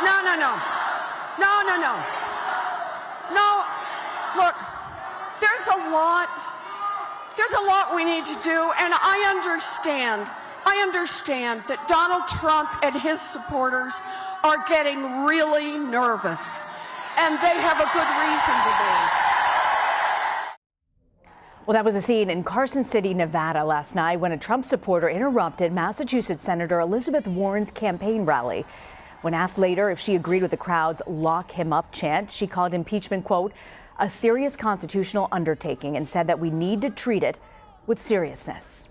No, no, no. No, no, no. No, look, there's a lot we need to do, and I understand that Donald Trump and his supporters are getting really nervous, and they have a good reason to be. Well, that was a scene in Carson City, Nevada last night when a Trump supporter interrupted Massachusetts Senator Elizabeth Warren's campaign rally. When asked later if she agreed with the crowd's "lock him up" chant, she called impeachment, quote, a serious constitutional undertaking and said that we need to treat it with seriousness.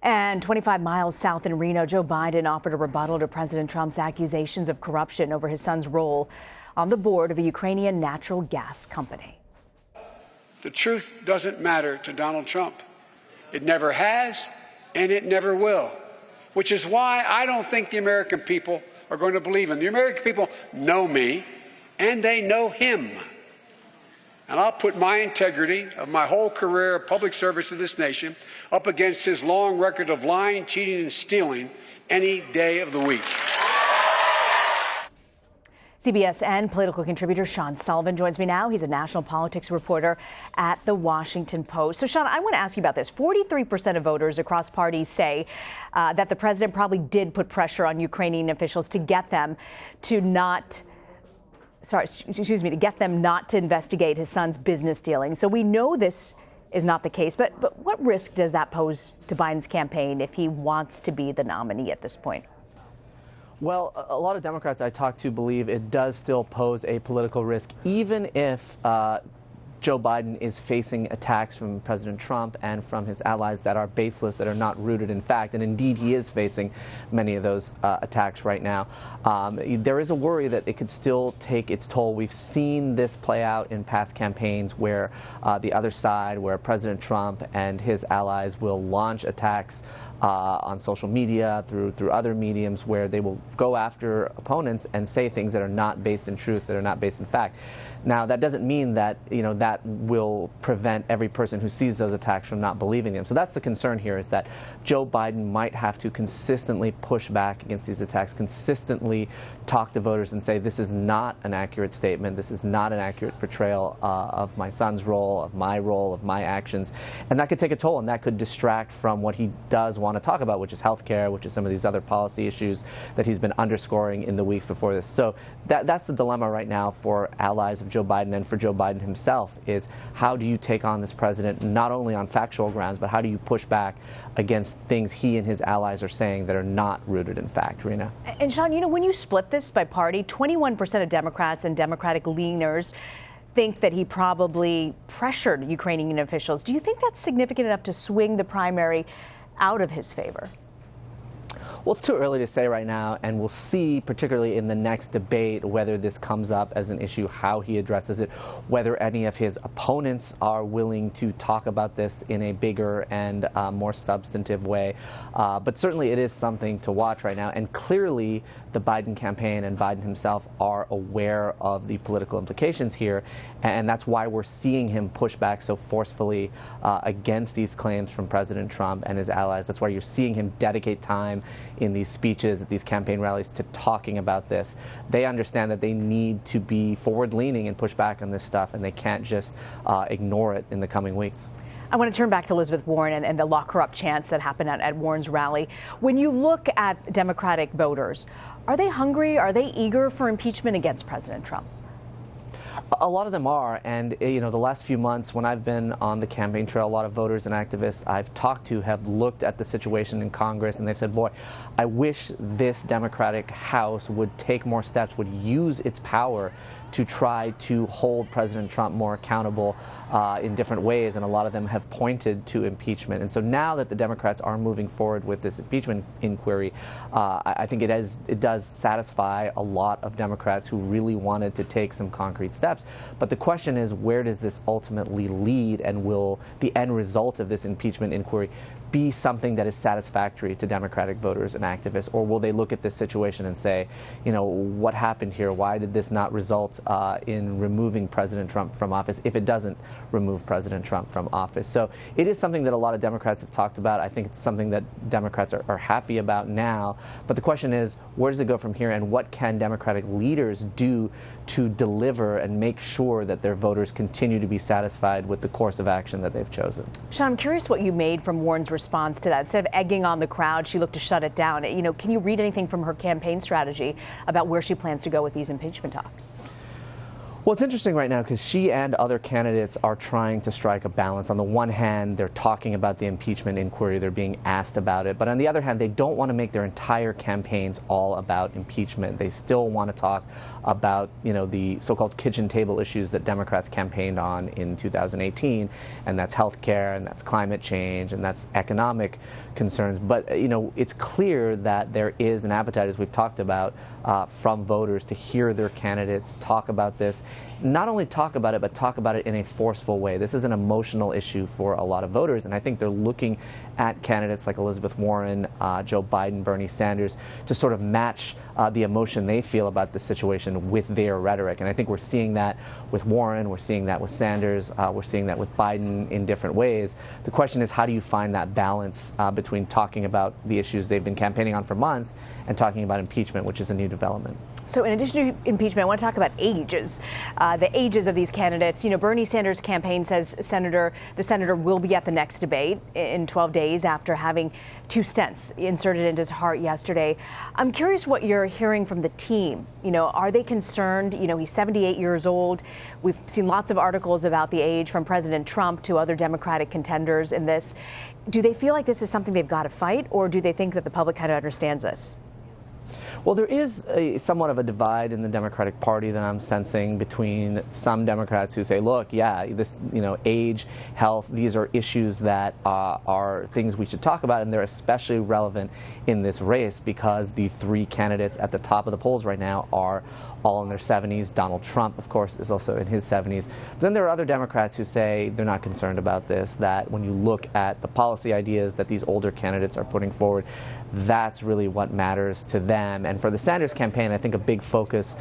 And 25 miles south in Reno, Joe Biden offered a rebuttal to President Trump's accusations of corruption over his son's role on the board of a Ukrainian natural gas company. The truth doesn't matter to Donald Trump. It never has, and it never will, which is why I don't think the American people are going to believe him. The American people know me, and they know him. And I'll put my integrity of my whole career of public service to this nation up against his long record of lying, cheating, and stealing any day of the week. CBSN political contributor Sean Sullivan joins me now. He's a national politics reporter at The Washington Post. So, Sean, I want to ask you about this. 43% of voters across parties say that the president probably did put pressure on Ukrainian officials to get them to not investigate his son's business dealings. So we know this is not the case, but what risk does that pose to Biden's campaign if he wants to be the nominee at this point? Well, a lot of Democrats I talk to believe it does still pose a political risk, even if Joe Biden is facing attacks from President Trump and from his allies that are baseless, that are not rooted in fact. And indeed, he is facing many of those attacks right now. There is a worry that it could still take its toll. We've seen this play out in past campaigns where the other side, where President Trump and his allies will launch attacks on social media, through other mediums, where they will go after opponents and say things that are not based in truth, that are not based in fact. Now, that doesn't mean that, that will prevent every person who sees those attacks from not believing them. So that's the concern here, is that Joe Biden might have to consistently push back against these attacks, consistently talk to voters and say, this is not an accurate statement, this is not an accurate portrayal of my son's role, of my actions. And that could take a toll, and that could distract from what he does want to talk about, which is health care, which is some of these other policy issues that he's been underscoring in the weeks before this. So that's the dilemma right now for allies of Joe Biden and for Joe Biden himself, is how do you take on this president, not only on factual grounds, but how do you push back against things he and his allies are saying that are not rooted in fact, Rena? And Sean, when you split this by party, 21% of Democrats and Democratic leaners think that he probably pressured Ukrainian officials. Do you think that's significant enough to swing the primary out of his favor? Well, it's too early to say right now, and we'll see, particularly in the next debate, whether this comes up as an issue, how he addresses it, whether any of his opponents are willing to talk about this in a bigger and more substantive way. But certainly it is something to watch right now, and clearly the Biden campaign and Biden himself are aware of the political implications here, and that's why we're seeing him push back so forcefully against these claims from President Trump and his allies. That's why you're seeing him dedicate time in these speeches, at these campaign rallies, to talking about this. They understand that they need to be forward-leaning and push back on this stuff, and they can't just ignore it in the coming weeks. I want to turn back to Elizabeth Warren and the lock her up chants that happened at Warren's rally. When you look at Democratic voters, are they hungry? Are they eager for impeachment against President Trump? A lot of them are, and the last few months when I've been on the campaign trail, a lot of voters and activists I've talked to have looked at the situation in Congress, and they've said, boy, I wish this Democratic House would take more steps, would use its power to try to hold President Trump more accountable in different ways, and a lot of them have pointed to impeachment. And so now that the Democrats are moving forward with this impeachment inquiry, I think it does satisfy a lot of Democrats who really wanted to take some concrete steps. steps. But the question is, where does this ultimately lead, and will the end result of this impeachment inquiry be something that is satisfactory to Democratic voters and activists, or will they look at this situation and say, you know, what happened here? Why did this not result in removing President Trump from office if it doesn't remove President Trump from office? So it is something that a lot of Democrats have talked about. I think it's something that Democrats are happy about now. But the question is, where does it go from here, and what can Democratic leaders do to deliver and make sure that their voters continue to be satisfied with the course of action that they've chosen? Sean, I'm curious what you made from Warren's response to that. Instead of egging on the crowd, she looked to shut it down. You know, can you read anything from her campaign strategy about where she plans to go with these impeachment talks? Well, it's interesting right now because she and other candidates are trying to strike a balance. On the one hand, they're talking about the impeachment inquiry, they're being asked about it. But on the other hand, they don't want to make their entire campaigns all about impeachment. They still want to talk about, you know, the so-called kitchen table issues that Democrats campaigned on in 2018, and that's health care, and that's climate change, and that's economic concerns. But, you know, it's clear that there is an appetite, as we've talked about, from voters to hear their candidates talk about this. Not only talk about it, but talk about it in a forceful way. This is an emotional issue for a lot of voters, and I think they're looking at candidates like Elizabeth Warren, Joe Biden, Bernie Sanders to sort of match the emotion they feel about the situation with their rhetoric. And I think we're seeing that with Warren, we're seeing that with Sanders, we're seeing that with Biden in different ways. The question is, how do you find that balance between talking about the issues they've been campaigning on for months and talking about impeachment, which is a new development? So in addition to impeachment, I want to talk about ages, the ages of these candidates. You know, Bernie Sanders' campaign says the senator will be at the next debate in 12 days after having 2 stents inserted into his heart yesterday. I'm curious what you're hearing from the team. You know, are they concerned? You know, he's 78 years old. We've seen lots of articles about the age from President Trump to other Democratic contenders in this. Do they feel like this is something they've got to fight, or do they think that the public kind of understands this? Well, there is somewhat of a divide in the Democratic Party that I'm sensing between some Democrats who say, look, yeah, this, you know, age, health, these are issues that are things we should talk about, and they're especially relevant in this race because the 3 candidates at the top of the polls right now are all in their 70s. Donald Trump, of course, is also in his 70s. But then there are other Democrats who say they're not concerned about this, that when you look at the policy ideas that these older candidates are putting forward, that's really what matters to them. And for the Sanders campaign, I think a big focus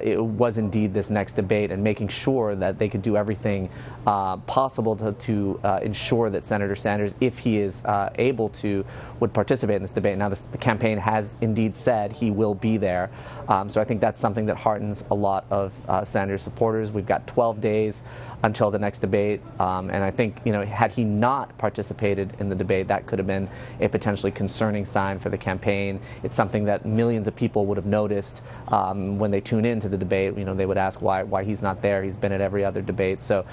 it was indeed this next debate and making sure that they could do everything possible to ensure that Senator Sanders, if he is able to, would participate in this debate. Now, the campaign has indeed said he will be there. So I think that's something that heartens a lot of Sanders supporters. We've got 12 days until the next debate. And I think, you know, had he not participated in the debate, that could have been a potentially concerning sign for the campaign. It's something that millions of people would have noticed when they tune into the debate. You know, they would ask why he's not there. He's been at every other debate. So,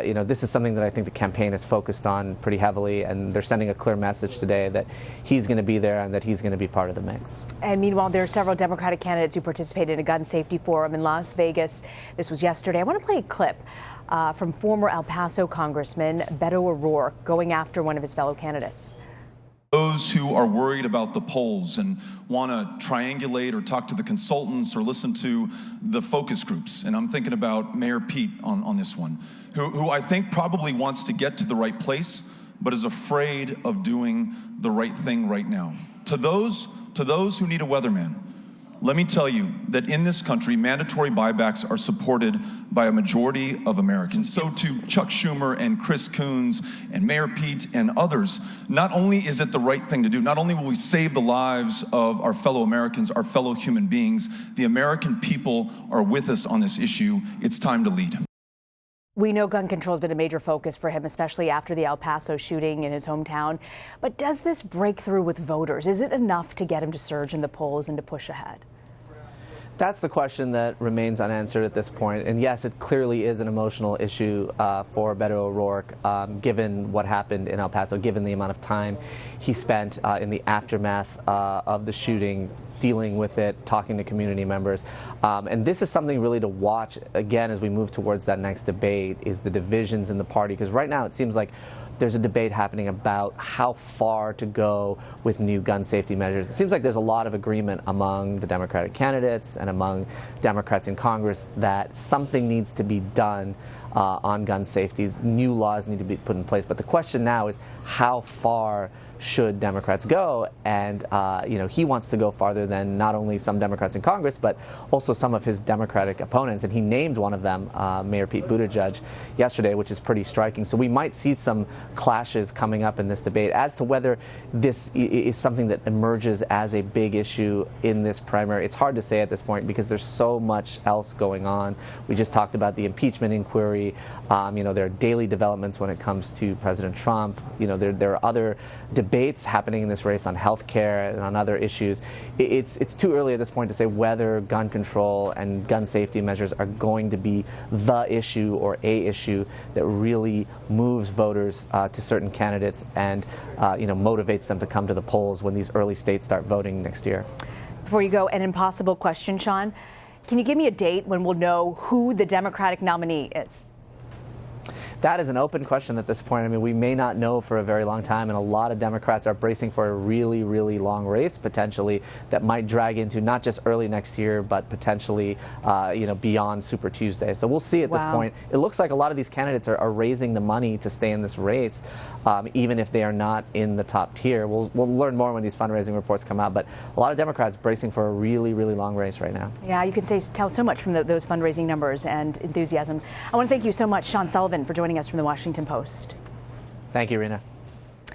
you know, this is something that I think the campaign is focused on pretty heavily, and they're sending a clear message today that he's going to be there and that he's going to be part of the mix. And meanwhile, there are several Democratic candidates who participated in a gun safety forum in Las Vegas. This was yesterday. I want to play a clip from former El Paso Congressman Beto O'Rourke going after one of his fellow candidates. Those who are worried about the polls and want to triangulate or talk to the consultants or listen to the focus groups, and I'm thinking about Mayor Pete on this one, who I think probably wants to get to the right place, but is afraid of doing the right thing right now. To those who need a weatherman, let me tell you that in this country, mandatory buybacks are supported by a majority of Americans. So to Chuck Schumer and Chris Coons and Mayor Pete and others, not only is it the right thing to do, not only will we save the lives of our fellow Americans, our fellow human beings, the American people are with us on this issue. It's time to lead. We know gun control has been a major focus for him, especially after the El Paso shooting in his hometown. But does this break through with voters? Is it enough to get him to surge in the polls and to push ahead? That's the question that remains unanswered at this point. And yes, it clearly is an emotional issue for Beto O'Rourke, given what happened in El Paso, given the amount of time he spent in the aftermath of the shooting dealing with it, talking to community members. And this is something really to watch, again, as we move towards that next debate, is the divisions in the party. Because right now it seems like there's a debate happening about how far to go with new gun safety measures. It seems like there's a lot of agreement among the Democratic candidates and among Democrats in Congress that something needs to be done on gun safety. New laws need to be put in place. But the question now is, how far should Democrats go? And he wants to go farther than not only some Democrats in Congress, but also some of his Democratic opponents. And he named one of them, Mayor Pete Buttigieg, yesterday, which is pretty striking. So we might see some clashes coming up in this debate as to whether this is something that emerges as a big issue in this primary. It's hard to say at this point because there's so much else going on. We just talked about the impeachment inquiry. There are daily developments when it comes to President Trump. There are other debates happening in this race on health care and on other issues. It's too early at this point to say whether gun control and gun safety measures are going to be the issue or a issue that really moves voters to certain candidates and motivates them to come to the polls when these early states start voting next year. Before you go, an impossible question, Sean. Can you give me a date when we'll know who the Democratic nominee is? That is an open question at this point. I mean, we may not know for a very long time, and a lot of Democrats are bracing for a really, really long race, potentially, that might drag into not just early next year, but potentially, beyond Super Tuesday. So we'll see at this point. It looks like a lot of these candidates are raising the money to stay in this race, even if they are not in the top tier. We'll learn more when these fundraising reports come out, but a lot of Democrats bracing for a really, really long race right now. Yeah, you can tell so much from those fundraising numbers and enthusiasm. I want to thank you so much, Sean Sullivan, for joining us from the Washington Post. Thank you, Rena.